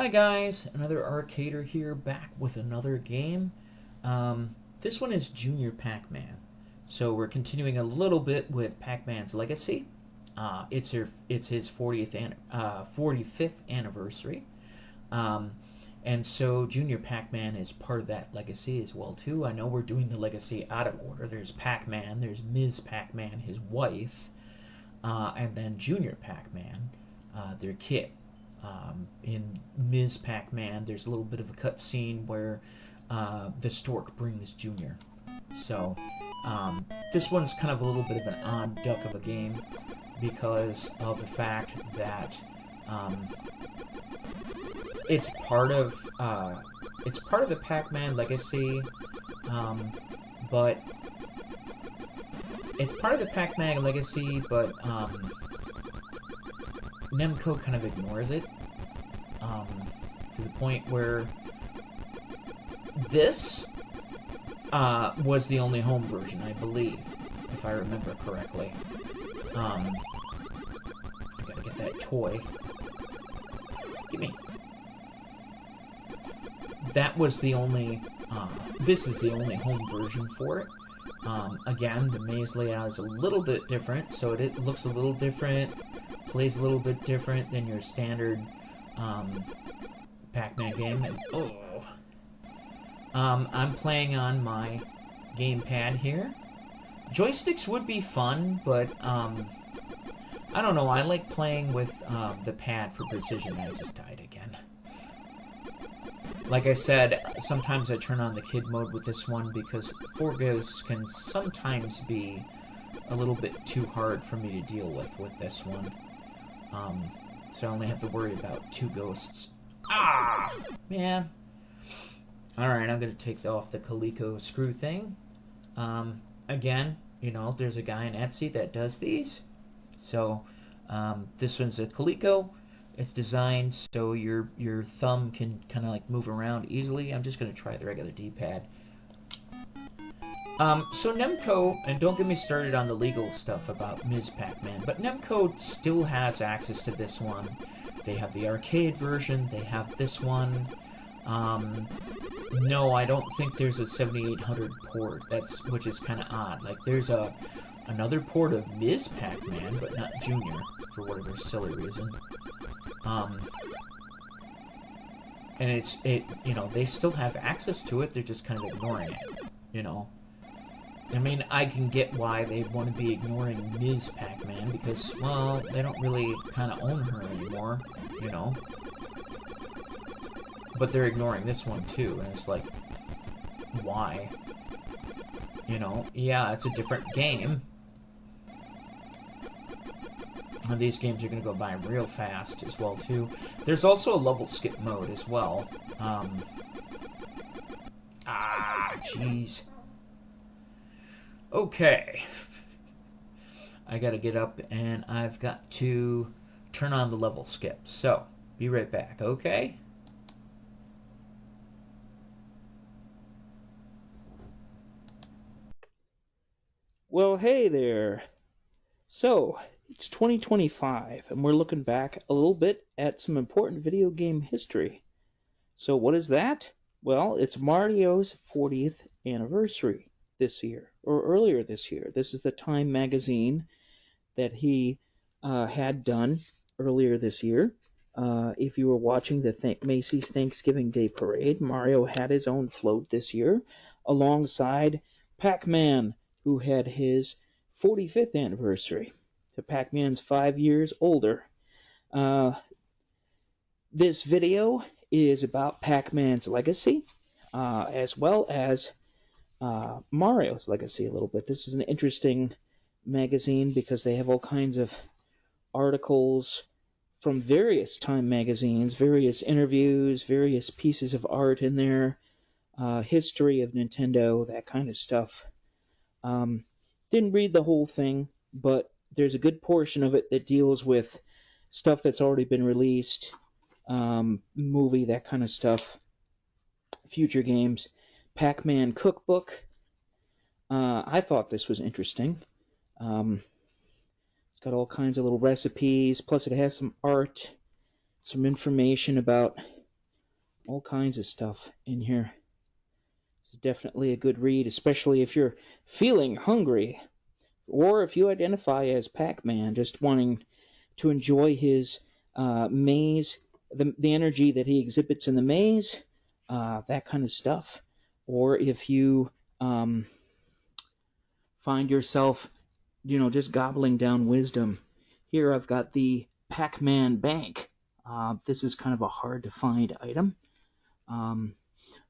Hi guys, another arcader here, back with another game. This one is Junior Pacman. So we're continuing a little bit with Pac-Man's Legacy. It's his 45th anniversary. Um, and so Junior Pac-Man is part of that legacy as well too. I know we're doing the legacy out of order. There's Pac-Man, there's Ms. Pac-Man, his wife, and then Junior Pac-Man, their kid. In Ms. Pac-Man, there's a little bit of a cut scene where the stork brings Junior. So this one's kind of a little bit of an odd duck of a game because of the fact that it's part of the Pac-Man legacy, but it's part of the Pac-Man legacy, but Namco kind of ignores it to the point where this was the only home version, I believe, if I remember correctly. I gotta get that toy. Gimme. That was the only. This is the only home version for it. Again, the maze layout is a little bit different, so it looks a little different. Plays a little bit different than your standard Pac-Man game. And, I'm playing on my gamepad here. Joysticks would be fun, but I don't know. I like playing with the pad for precision. I just died again. Like I said, sometimes I turn on the kid mode with this one because 4 ghosts can sometimes be a little bit too hard for me to deal with this one. So I only have to worry about 2 ghosts. Ah! Man. Alright, I'm going to take off the Coleco screw thing. Again, you know, there's a guy on Etsy that does these. So, this one's a Coleco. It's designed so your thumb can kind of like move around easily. I'm just going to try the regular D-pad. So Namco, and don't get me started on the legal stuff about Ms. Pac-Man, but Namco still has access to this one. They have the arcade version, they have this one. No, I don't think there's a 7800 port, which is kind of odd. Like, there's another port of Ms. Pac-Man, but not Junior, for whatever silly reason. And you know, they still have access to it, they're just kind of ignoring it, you know. I mean, I can get why they want to be ignoring Ms. Pac-Man, because, well, they don't really kind of own her anymore, you know. But they're ignoring this one, too, and it's like, why? You know, yeah, it's a different game. And these games are going to go by real fast as well, too. There's also a level skip mode as well. Jeez. Okay. I gotta get up and I've got to turn on the level skip. So, be right back, okay? Well, hey there. So, it's 2025, and we're looking back a little bit at some important video game history. So, what is that? Well, it's Mario's 40th anniversary this year, or earlier this year. This is the Time magazine that he had done earlier this year. If you were watching the Macy's Thanksgiving Day Parade, Mario had his own float this year, alongside Pac-Man, who had his 45th anniversary. So Pac-Man's 5 years older. This video is about Pac-Man's legacy, as well as Mario's legacy a little bit. This is an interesting magazine because they have all kinds of articles from various Time magazines, various interviews, various pieces of art in there, history of Nintendo, that kind of stuff. Didn't read the whole thing, but there's a good portion of it that deals with stuff that's already been released, movie, that kind of stuff, future games. Pac-Man cookbook. I thought this was interesting. It's got all kinds of little recipes, plus it has some art, some information about All kinds of stuff in here. It's definitely a good read, especially if you're feeling hungry, or if you identify as Pac-Man, just wanting to enjoy his maze, the energy that he exhibits in the maze, that kind of stuff. Or if you find yourself, just gobbling down wisdom. Here I've got the Pac-Man Bank. This is kind of a hard to find item.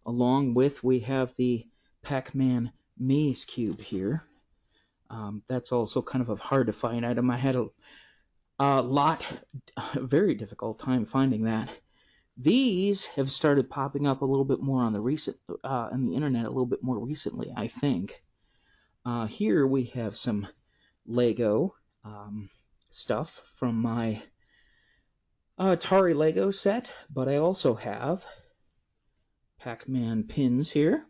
Along with, we have the Pac-Man Maze Cube here. That's also kind of a hard to find item. I had a very difficult time finding that. These have started popping up a little bit more on the internet a little bit more recently, I think. Here we have some Lego stuff from my Atari Lego set, but I also have Pac-Man pins here.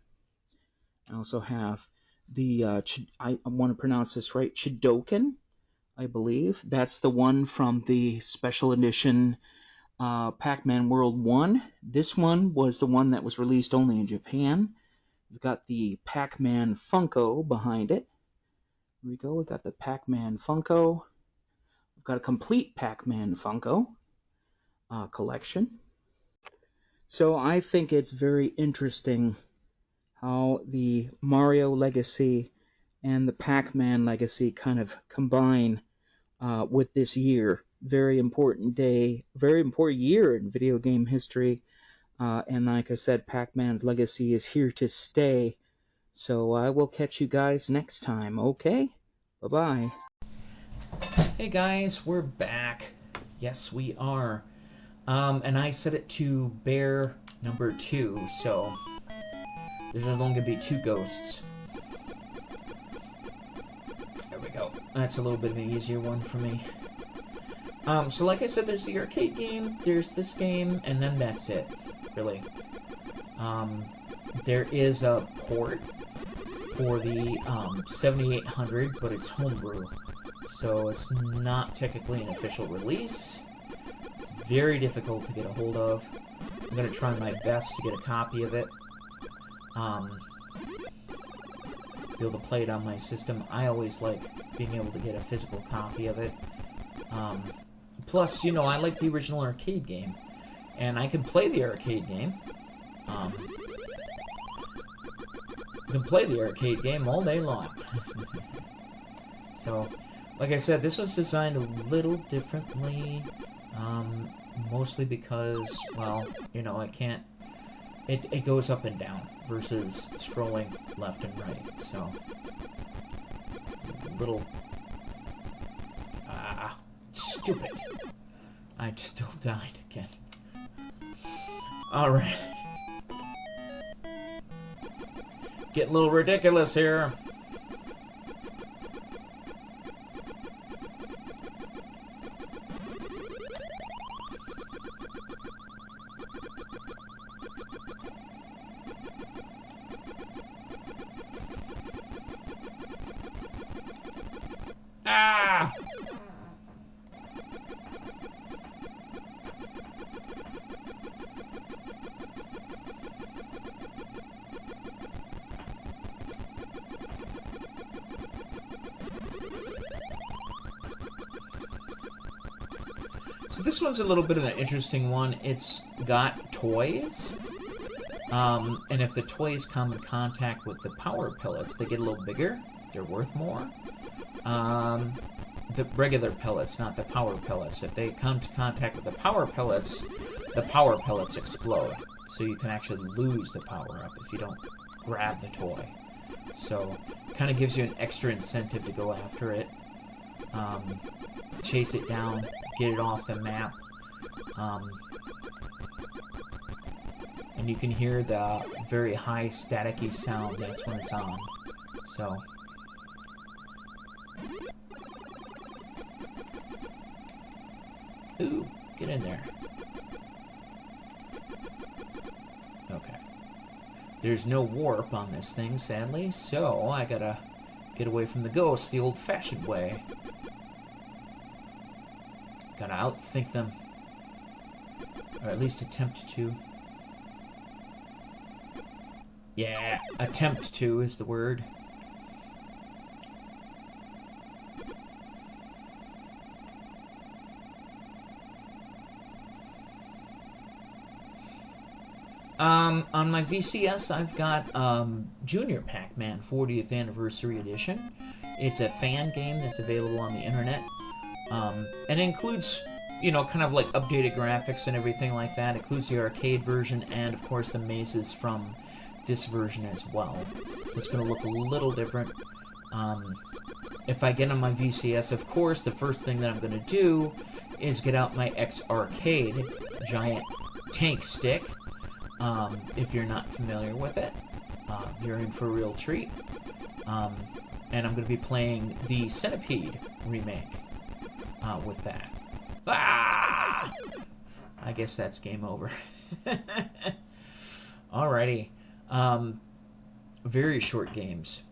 I also have the, I want to pronounce this right, Chidoken, I believe. That's the one from the special edition Pac-Man World 1. This one was the one that was released only in Japan. We've got the Pac-Man Funko behind it. Here we go. We've got the Pac-Man Funko. We've got a complete Pac-Man Funko collection. So I think it's very interesting how the Mario Legacy and the Pac-Man Legacy kind of combine with this year. Very important day, very important year in video game history. And like I said, Pac-Man's Legacy is here to stay. So I will catch you guys next time, okay? Bye-bye. Hey guys, we're back. Yes, we are. And I set it to bear number 2, so there's only going to be 2 ghosts. There we go. That's a little bit of an easier one for me. So like I said, there's the arcade game, there's this game, and then that's it, really. There is a port for the 7800, but it's homebrew. So it's not technically an official release. It's very difficult to get a hold of. I'm going to try my best to get a copy of it. Be able to play it on my system. I always like being able to get a physical copy of it. Plus, I like the original arcade game. And I can play the arcade game. I can play the arcade game all day long. So, like I said, this was designed a little differently. Mostly because, well, it can't... It goes up and down versus scrolling left and right, so... Little... stupid. I still died again. Alright. Getting a little ridiculous here. Ah! So this one's a little bit of an interesting one. It's got toys. And if the toys come in contact with the power pellets, they get a little bigger. They're worth more. The regular pellets, not the power pellets. If they come to contact with the power pellets explode. So you can actually lose the power up if you don't grab the toy. So, kind of gives you an extra incentive to go after it. Chase it down, get it off the map. And you can hear the very high staticky sound. That's when it's on. So... Ooh, get in there. Okay. There's no warp on this thing, sadly, so I gotta get away from the ghosts the old-fashioned way. Gotta outthink them. Or at least attempt to. Yeah, attempt to is the word. On my VCS, I've got Junior Pacman 40th Anniversary Edition. It's a fan game that's available on the internet. And it includes, kind of like updated graphics and everything like that. It includes the arcade version and, of course, the mazes from this version as well. So it's going to look a little different. If I get on my VCS, of course, the first thing that I'm going to do is get out my X-Arcade giant tank stick. If you're not familiar with it, you're in for a real treat. And I'm going to be playing the Centipede remake with that. Ah! I guess that's game over. Alrighty. Very short games.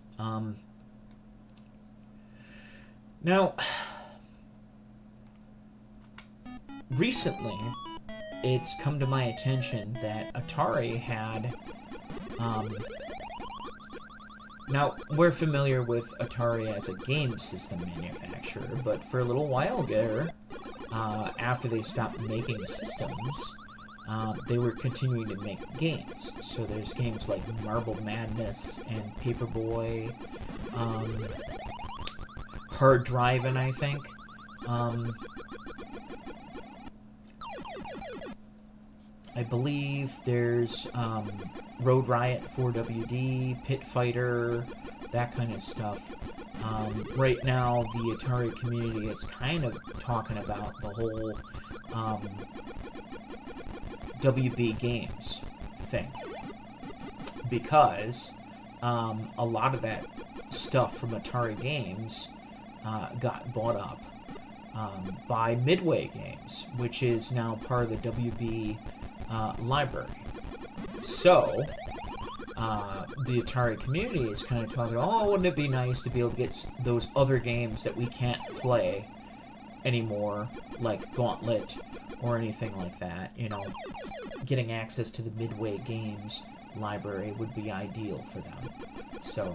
Now, recently, it's come to my attention that Atari had... now, we're familiar with Atari as a game system manufacturer, but for a little while there, after they stopped making systems, they were continuing to make games. So there's games like Marble Madness and Paperboy, Hard Drivin', I think. I believe there's Road Riot 4WD, Pit Fighter, that kind of stuff. Right now, the Atari community is kind of talking about the whole WB Games thing. Because a lot of that stuff from Atari Games got bought up by Midway Games, which is now part of the WB library. So, the Atari community is kind of talking, oh, wouldn't it be nice to be able to get those other games that we can't play anymore, like Gauntlet or anything like that, getting access to the Midway Games library would be ideal for them. So,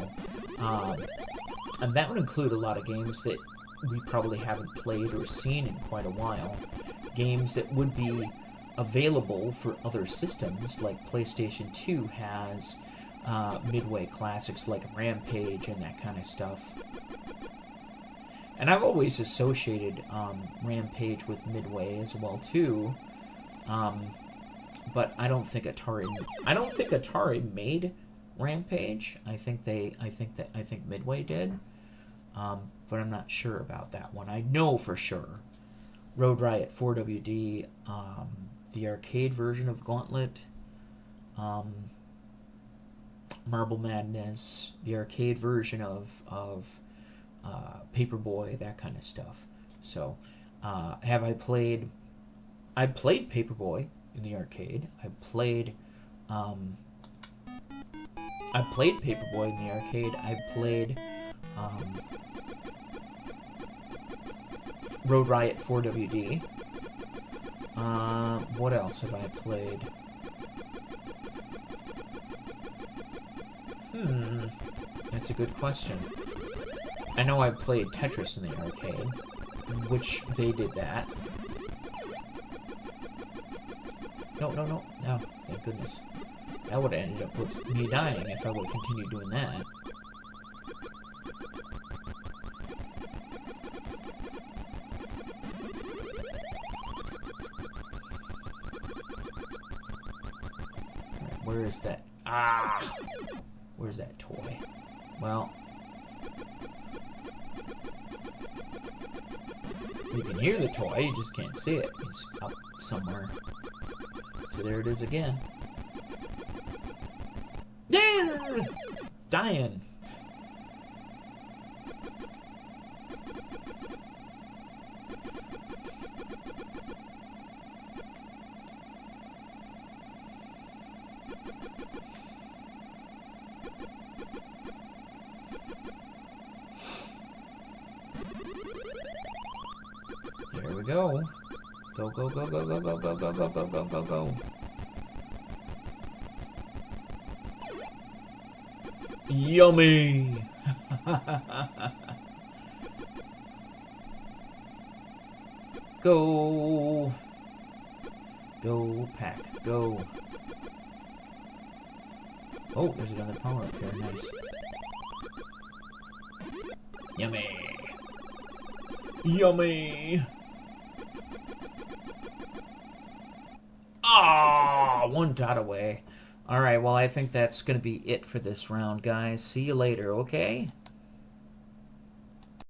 and that would include a lot of games that we probably haven't played or seen in quite a while. Games that would be available for other systems, like PlayStation 2 has Midway classics like Rampage and that kind of stuff. And I've always associated Rampage with Midway as well too. But I don't think Atari made Rampage. I think Midway did. But I'm not sure about that one. I know for sure Road Riot 4WD, the arcade version of Gauntlet, Marble Madness, the arcade version of Paperboy, that kind of stuff. So, I played Paperboy in the arcade. I played Paperboy in the arcade. I played Road Riot 4WD. What else have I played? That's a good question. I know I played Tetris in the arcade, which they did that. No, thank goodness. That would have ended up with me dying if I would have continued doing that. Where is that? Where's that toy? Well, you can hear the toy, you just can't see it. It's up somewhere. So there it is again. There! Dying. There we go. Go, go, go, go, go, go, go, go, go, go, go, go, go. Yummy! Go! Go, Pac, go. Oh, there's another power up here. Nice. Yummy! Yummy! Ah, one dot away. Alright, well, I think that's going to be it for this round, guys. See you later, okay?